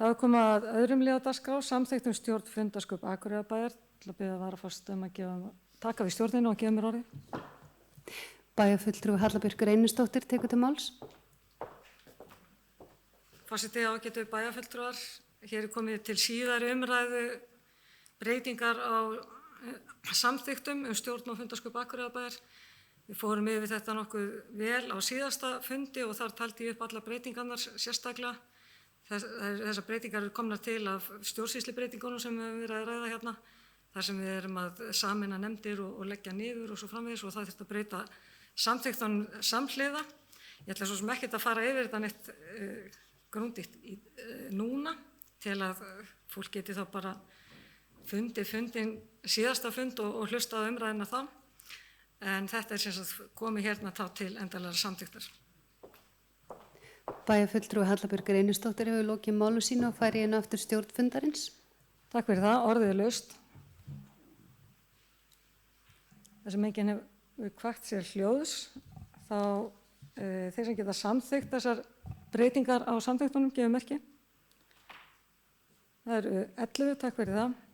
Það er komið að öðrum lið á dagskrá, samþykkt stjórn fundarsköp Akureyrarbæjar. Til að biðja varaforseta taka við stjórnina og gefa mér orðið. Bæjarfulltrúi Halla Björk Reynisdóttir tekur til máls. Forseti, ágætu bæjarfulltrúar, hér er komið til síðari umræðu breytingar á samþykktum stjórn og fundarsköp Akureyrarbæjar. Við fórum yfir þetta nokkuð vel á síðasta fundi og þar taldi ég upp alla breytingarnar sérstaklega. Þessar breytingar eru komnar til af stjórnsýslubreytingunum sem við höfum verið að ræða hérna, þar sem við erum að sameina nefndir og leggja niður og svo framvegis og það þurfti að breyta samþykktunum samhliða. Ég ætla svo sem ekkert að fara yfir þetta neitt grundigt núna til að fólk geti þá bara fundin síðasta fund og hlusta á umræðina þá. En þetta er sem sagt komið hérna þá til endanlegar samþykktar. Bæjarfulltrúi Halla Björk Reynisdóttir hefur lokið málu sínu og færi inn aftur stjórn fundarins. Takk fyrir það, orðið er laust. Það sem enginn hefur hvagt sér hljóðs, þá þeir sem geta samþykkt þessar breytingar á samþykktunum gefur merki. Það eru 11, takk fyrir það.